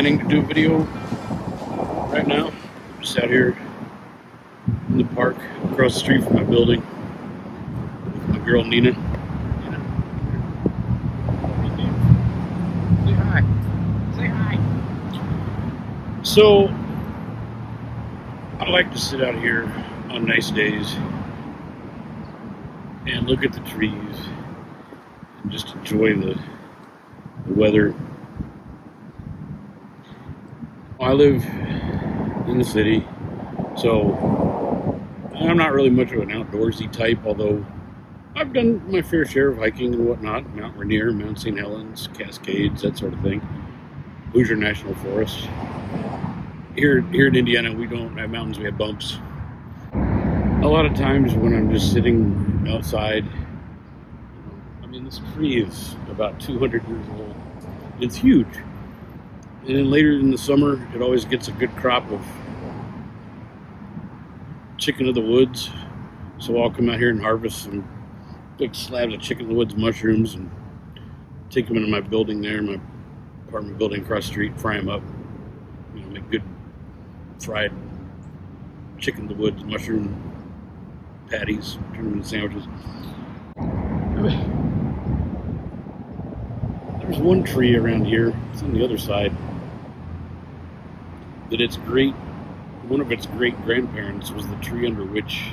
planning to do a video right now. I'm just out here in the park across the street from my building with my girl Nina. Say hi. Say hi. So I like to sit out here on nice days and look at the trees and just enjoy the weather. I live in the city, so I'm not really much of an outdoorsy type, although I've done my fair share of hiking and whatnot. Mount Rainier, Mount St. Helens, Cascades, that sort of thing. Hoosier National Forest. Here in Indiana, we don't have mountains, we have bumps. A lot of times when I'm just sitting outside, I mean, this tree is about 200 years old. It's huge. And then later in the summer, it always gets a good crop of chicken of the woods. So I'll come out here and harvest some big slabs of chicken of the woods mushrooms and take them into my building there, my apartment building across the street, fry them up. You know, make good fried chicken of the woods mushroom patties, turn them into sandwiches. There's one tree around here, it's on the other side, that one of its great grandparents was the tree under which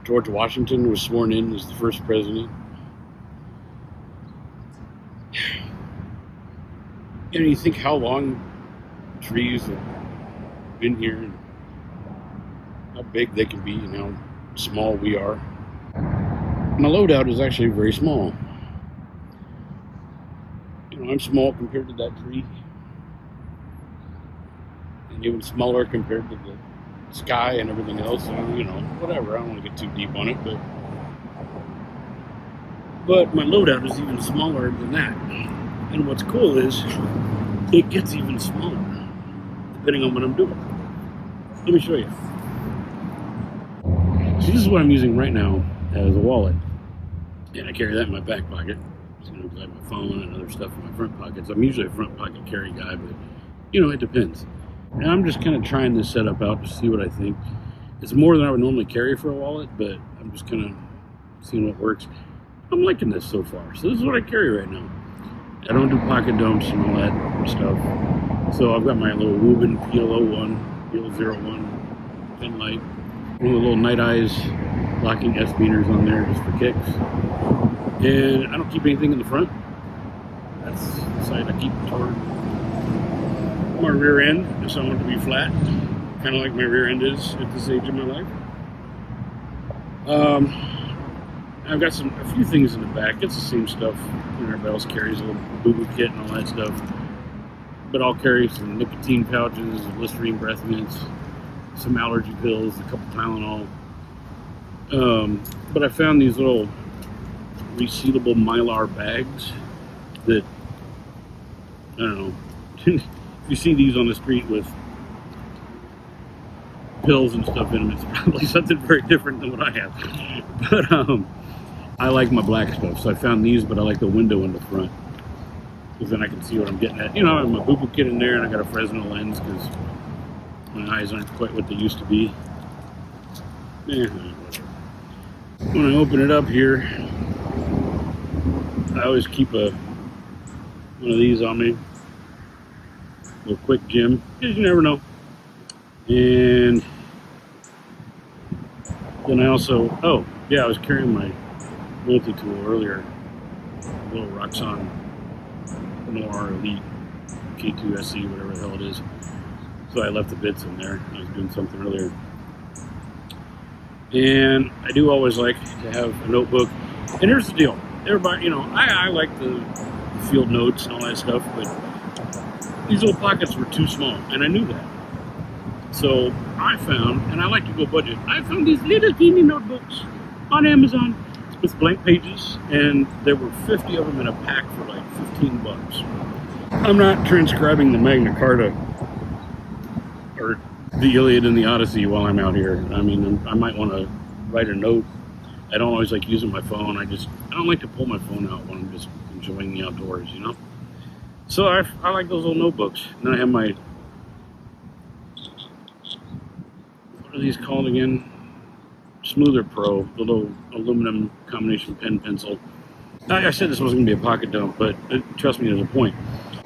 George Washington was sworn in as the first president. And you think how long trees have been here and how big they can be and how small we are. My loadout is actually very small. You know, I'm small compared to that tree. And even smaller compared to the sky and everything else. So, you know, whatever. I don't want to get too deep on it, but my loadout is even smaller than that. And what's cool is it gets even smaller depending on what I'm doing. Let me show you. So this is what I'm using right now as a wallet. And I carry that in my back pocket. So, you know, I have my phone and other stuff in my front pockets. I'm usually a front pocket carry guy, but you know, it depends. And I'm just kind of trying this setup out to see what I think. It's more than I would normally carry for a wallet, but I'm just kind of seeing what works. I'm liking this so far. So this is what I carry right now. I don't do pocket dumps and all that stuff. So I've got my little Woobin PL01, PL01 pen light. One of the little Night Eyes locking S meters on there just for kicks. And I don't keep anything in the front. That's the side I keep toward my rear end, so I want it to be flat, kind of like my rear end is at this age of my life. I've got a few things in the back. It's the same stuff everybody else carries, a little boo-boo kit and all that stuff. But I'll carry some nicotine pouches, Listerine breath mints, some allergy pills, a couple Tylenol. But I found these little resealable Mylar bags that, I don't know, if you see these on the street with pills and stuff in them, it's probably something very different than what I have. But I like my black stuff, so I found these, but I like the window in the front, because then I can see what I'm getting at. You know, I have my boo-boo kit in there, and I got a Fresnel lens, because my eyes aren't quite what they used to be. When I open it up here, I always keep one of these on me. A little quick gym, because you never know. And then I also, I was carrying my multi-tool earlier, a little Roxxon Noir Elite K2 SE, whatever the hell it is. So I left the bits in there. I was doing something earlier. And I do always like to have a notebook. And here's the deal. Everybody, you know, I like the field notes and all that stuff, but these little pockets were too small, and I knew that. So I found, and I like to go budget, I found these little teeny notebooks on Amazon with blank pages, and there were 50 of them in a pack for like $15. I'm not transcribing the Magna Carta or the Iliad and the Odyssey while I'm out here. I mean, I might want to write a note. I don't always like using my phone. I don't like to pull my phone out when I'm just enjoying the outdoors, you know? So I like those little notebooks. And then I have my, what are these called again? Smoother Pro, the little aluminum combination pen pencil. I said this wasn't going to be a pocket dump, but trust me, there's a point.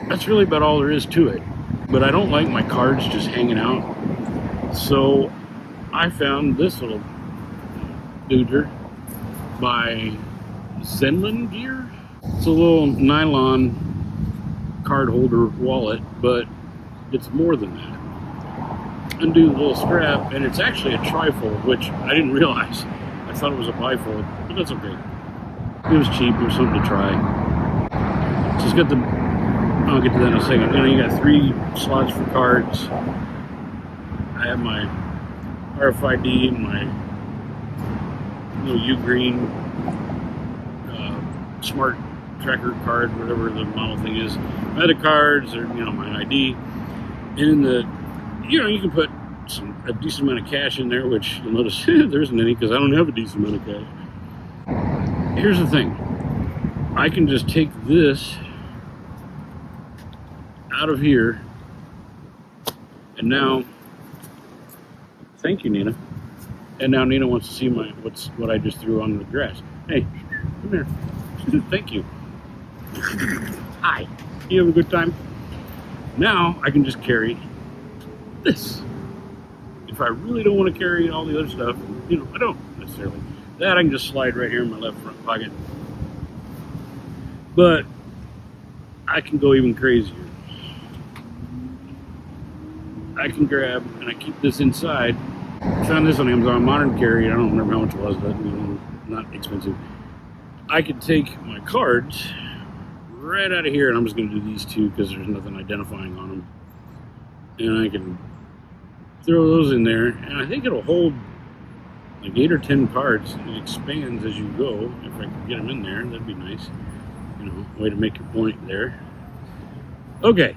That's really about all there is to it. But I don't like my cards just hanging out. So I found this little duder by Zenlin Gear. It's a little nylon card holder wallet, but it's more than that. Undo the little strap, and it's actually a trifold, which I didn't realize. I thought it was a bifold, but that's okay. It was cheap. It was something to try. So it's got the, I'll get to that in a second. You got 3 slots for cards. I have my RFID and my little U-Green smart tracker card, whatever the model thing is. My other cards are, my ID. And in the, you can put a decent amount of cash in there, which you'll notice there isn't any because I don't have a decent amount of cash. Here's the thing. I can just take this out of here, and now, thank you, Nina. And now Nina wants to see what I just threw on the grass. Hey, come here. Thank you. Hi. You have a good time? Now I can just carry this. If I really don't want to carry all the other stuff, I don't necessarily. That I can just slide right here in my left front pocket. But I can go even crazier. I can grab, and I keep this inside. I found this on Amazon, Modern Carry. I don't remember how much it was, but not expensive. I could take my cards right out of here, and I'm just going to do these 2 because there's nothing identifying on them. And I can throw those in there, and I think it'll hold like 8 or 10 cards. It expands as you go. If I can get them in there, that'd be nice. Way to make your point there. Okay,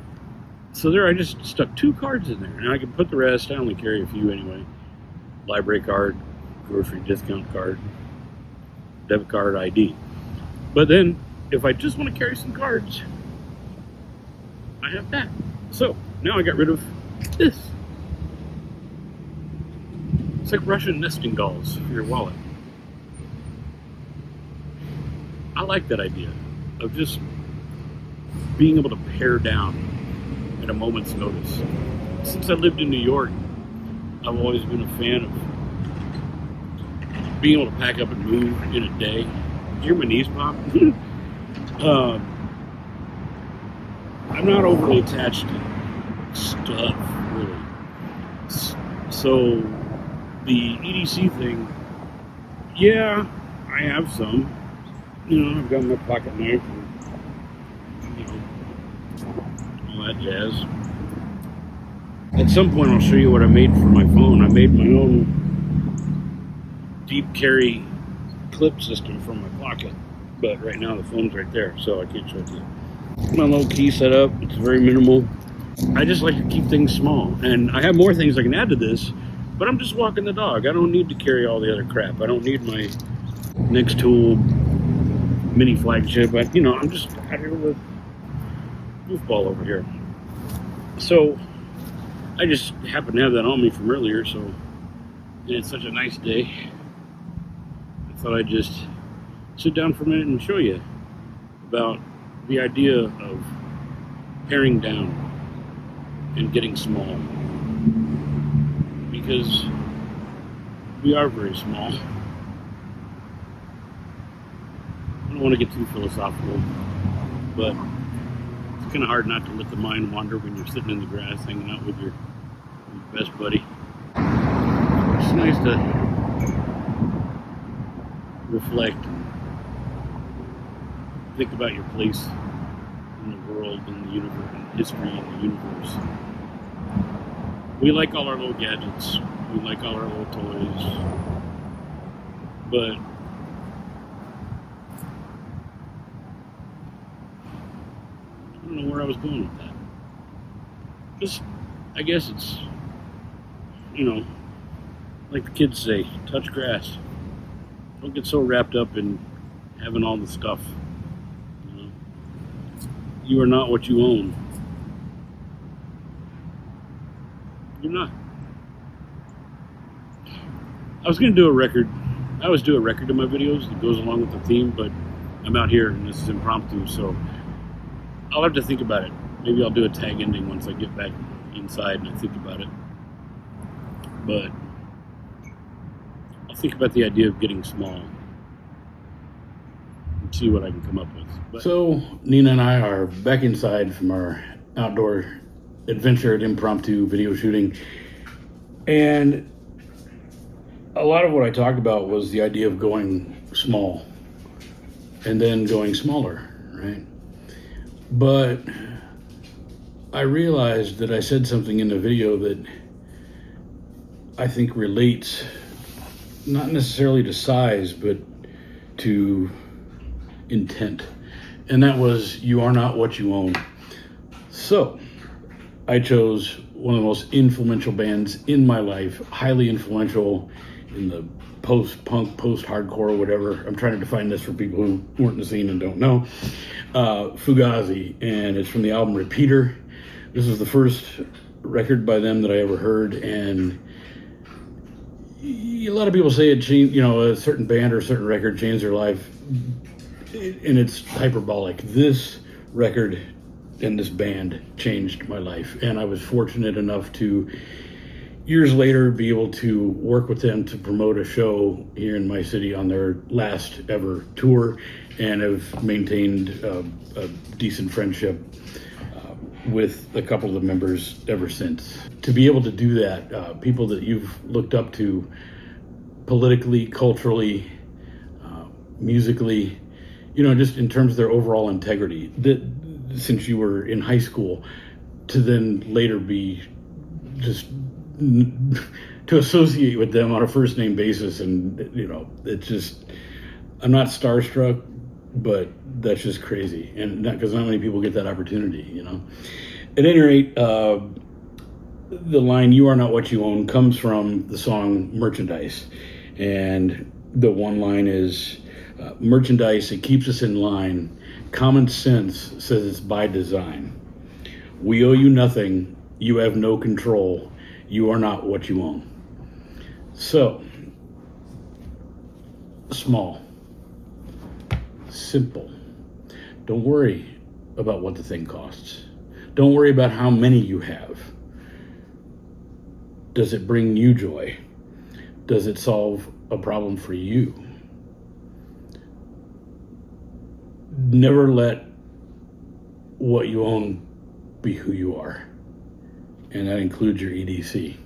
so there I just stuck 2 cards in there, and I can put the rest. I only carry a few anyway. Library card, grocery discount card, debit card, ID. But then, if I just want to carry some cards, I have that. So, now I got rid of this. It's like Russian nesting dolls for your wallet. I like that idea of just being able to pare down at a moment's notice. Since I lived in New York, I've always been a fan of being able to pack up and move in a day. Did you hear my knees pop? I'm not overly attached to stuff, really. So the EDC thing, yeah, I have some. I've got my pocket knife and, all that jazz. At some point, I'll show you what I made for my phone. I made my own deep carry clip system for my pocket. But right now, the phone's right there, so I can't show it to you. My little key setup, it's very minimal. I just like to keep things small. And I have more things I can add to this, but I'm just walking the dog. I don't need to carry all the other crap. I don't need my Next Tool mini flagship. I'm just out here with goofball over here. So I just happen to have that on me from earlier, so it's such a nice day. I thought I'd just sit down for a minute and show you about the idea of paring down and getting small. Because we are very small. I don't want to get too philosophical, but it's kind of hard not to let the mind wander when you're sitting in the grass hanging out with your best buddy. It's nice to reflect, think about your place in the world, in the universe, in history, in the universe. We like all our little gadgets, we like all our little toys, but I don't know where I was going with that. Just, I guess it's, like the kids say, touch grass. Don't get so wrapped up in having all the stuff. You are not what you own. You're not. I was going to do a record. I always do a record in my videos that goes along with the theme, but I'm out here and this is impromptu, so I'll have to think about it. Maybe I'll do a tag ending once I get back inside and I think about it. But I'll think about the idea of getting small and see what I can come up with. So Nina and I are back inside from our outdoor adventure at impromptu video shooting, and a lot of what I talked about was the idea of going small and then going smaller, right? But I realized that I said something in the video that I think relates not necessarily to size, but to intent. And that was, you are not what you own. So I chose one of the most influential bands in my life, highly influential in the post-punk, post-hardcore, whatever. I'm trying to define this for people who weren't in the scene and don't know. Fugazi, and it's from the album Repeater. This is the first record by them that I ever heard, and a lot of people say it changed, a certain band or a certain record changed their life, and it's hyperbolic. This record and this band changed my life, and I was fortunate enough to, years later, be able to work with them to promote a show here in my city on their last ever tour, and have maintained a decent friendship with a couple of the members ever since. To be able to do that, people that you've looked up to politically, culturally, musically, just in terms of their overall integrity, that since you were in high school, to then later be just to associate with them on a first name basis, and it's just, I'm not starstruck, but that's just crazy, and not because not many people get that opportunity. At any rate, the line "You are not what you own" comes from the song Merchandise, and the one line is, merchandise, it keeps us in line. Common sense says it's by design. We owe you nothing. You have no control. You are not what you own. So, small, simple. Don't worry about what the thing costs. Don't worry about how many you have. Does it bring you joy? Does it solve a problem for you? Never let what you own be who you are. And that includes your EDC.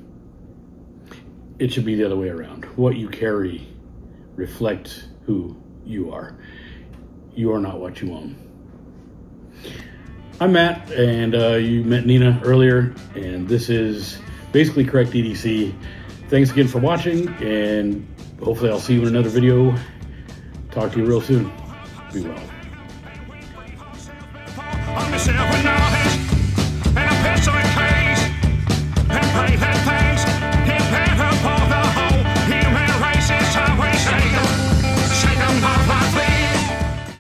It should be the other way around. What you carry reflects who you are. You are not what you own. I'm Matt, and you met Nina earlier, and this is basically correct EDC. Thanks again for watching, and hopefully I'll see you in another video. Talk to you real soon. Be well.